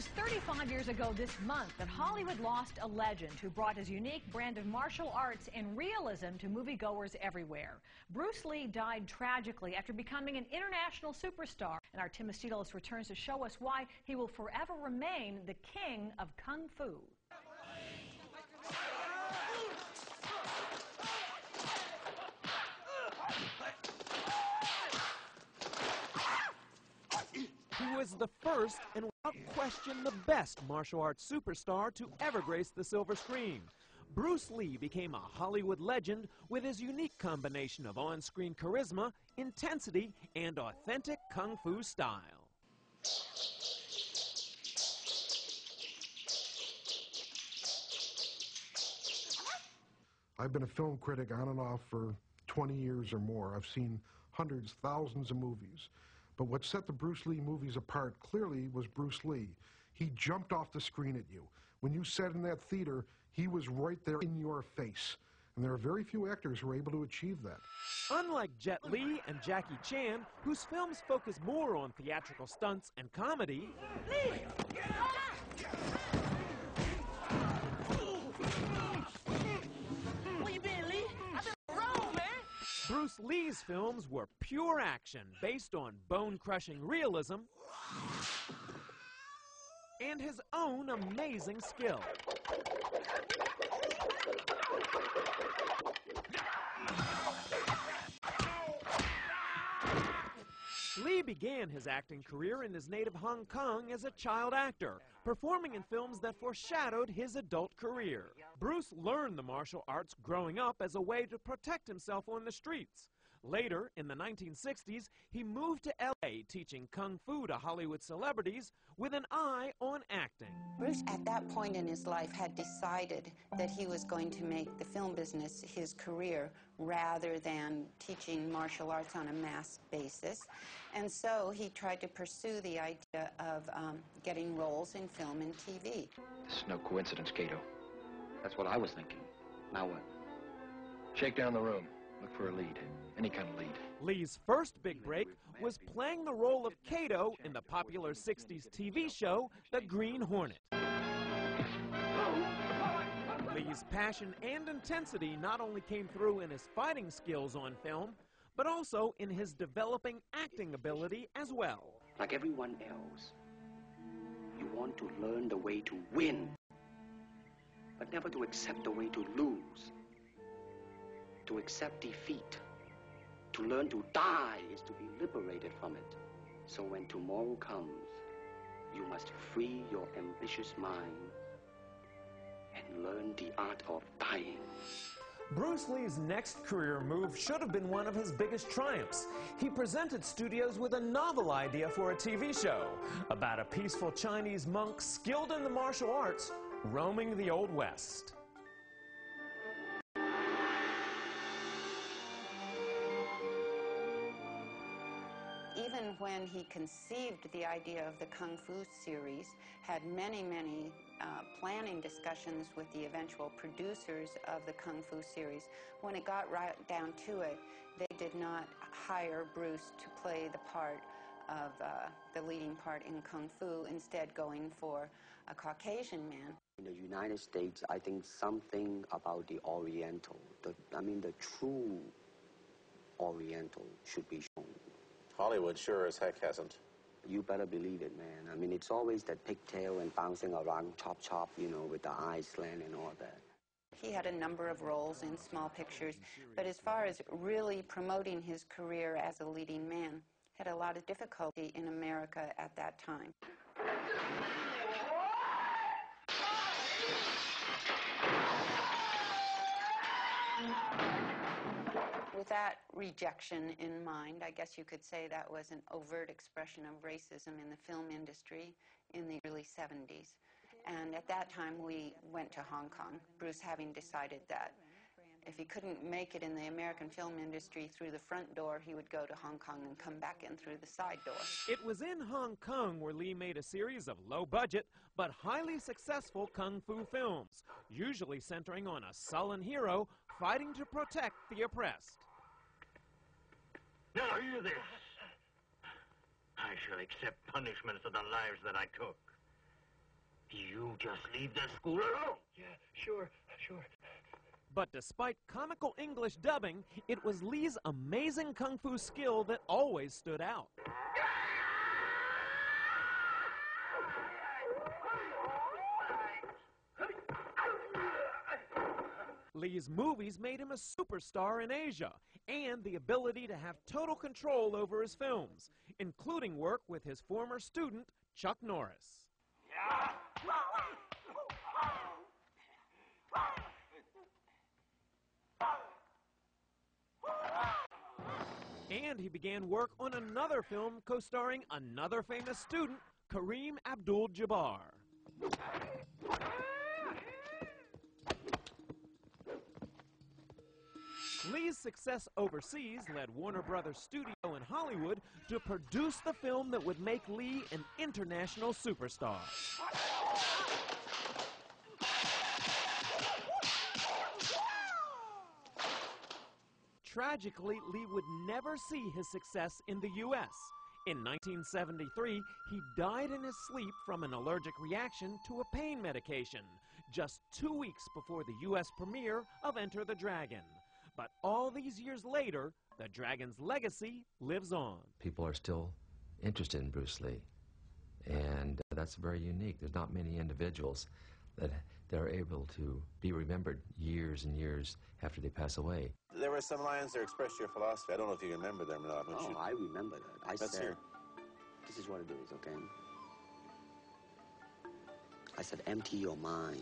was 35 years ago this month that Hollywood lost a legend who brought his unique brand of martial arts and realism to moviegoers everywhere. Bruce Lee died tragically after becoming an international superstar. And our Tim Astilos returns to show us why he will forever remain the king of Kung Fu. He was the first and without question the best martial arts superstar to ever grace the silver screen. Bruce Lee became a Hollywood legend with his unique combination of on-screen charisma, intensity, and authentic Kung Fu style. I've been a film critic on and off for 20 years or more. I've seen hundreds, thousands of movies. But what set the Bruce Lee movies apart clearly was Bruce Lee. He jumped off the screen at you. When you sat in that theater, he was right there in your face. And there are very few actors who are able to achieve that. Unlike Jet Li and Jackie Chan, whose films focus more on theatrical stunts and comedy, Lee! Where you been, Lee? I've been around, man. Bruce Lee's films were pure action based on bone-crushing realism and his own amazing skill. Lee began his acting career in his native Hong Kong as a child actor, performing in films that foreshadowed his adult career. Bruce learned the martial arts growing up as a way to protect himself on the streets. Later, in the 1960s, he moved to L.A. teaching Kung Fu to Hollywood celebrities with an eye on acting. Bruce, at that point in his life, had decided that he was going to make the film business his career rather than teaching martial arts on a mass basis. And so he tried to pursue the idea of getting roles in film and TV. This is no coincidence, Kato. That's what I was thinking. Now what? Shake down the room. Look for a lead. Any kind of lead. Lee's first big break was playing the role of Kato in the popular 60s TV show, The Green Hornet. Lee's passion and intensity not only came through in his fighting skills on film, but also in his developing acting ability as well. Like everyone else, you want to learn the way to win, but never to accept the way to lose. To accept defeat, to learn to die is to be liberated from it. So when tomorrow comes, you must free your ambitious mind and learn the art of dying. Bruce Lee's next career move should have been one of his biggest triumphs. He presented studios with a novel idea for a TV show about a peaceful Chinese monk skilled in the martial arts roaming the Old West. Even when he conceived the idea of the Kung Fu series, had many planning discussions with the eventual producers of the Kung Fu series. When it got right down to it, they did not hire Bruce to play the part of the leading part in Kung Fu, instead going for a Caucasian man. In the United States, I think something about the Oriental, the true Oriental should be shown. Hollywood sure as heck hasn't. You better believe it, man. I mean, it's always that pigtail and bouncing around, chop, you know, with the eyes slant and all that. He had a number of roles in small pictures, but as far as really promoting his career as a leading man, had a lot of difficulty in America at that time. With that rejection in mind, I guess you could say that was an overt expression of racism in the film industry in the early 70s. And at that time, we went to Hong Kong, Bruce having decided that if he couldn't make it in the American film industry through the front door, he would go to Hong Kong and come back in through the side door. It was in Hong Kong where Lee made a series of low-budget but highly successful Kung Fu films, usually centering on a sullen hero fighting to protect the oppressed. Now hear this. I shall accept punishment for the lives that I took. You just leave the school alone. Yeah, sure. But despite comical English dubbing, it was Lee's amazing kung fu skill that always stood out. Lee's movies made him a superstar in Asia, and the ability to have total control over his films, including work with his former student, Chuck Norris. And he began work on another film co-starring another famous student, Kareem Abdul-Jabbar. Lee's success overseas led Warner Brothers Studio in Hollywood to produce the film that would make Lee an international superstar. Tragically, Lee would never see his success in the U.S. In 1973, he died in his sleep from an allergic reaction to a pain medication, just 2 weeks before the U.S. premiere of Enter the Dragon. But all these years later, the Dragon's legacy lives on. People are still interested in Bruce Lee, and that's very unique. There's not many individuals that are able to be remembered years and years after they pass away. There were some lines that expressed your philosophy. I don't know if you remember them or not. Oh, I remember that. I said, this is what it is, okay? I said, empty your mind.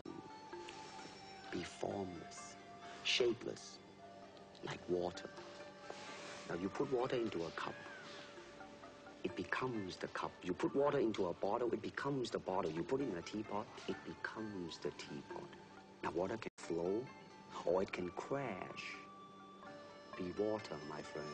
Be formless, shapeless, like water. Now, you put water into a cup, it becomes the cup. You put water into a bottle, it becomes the bottle. You put it in a teapot, it becomes the teapot. Now, water can flow, or it can crash. Be water, my friend.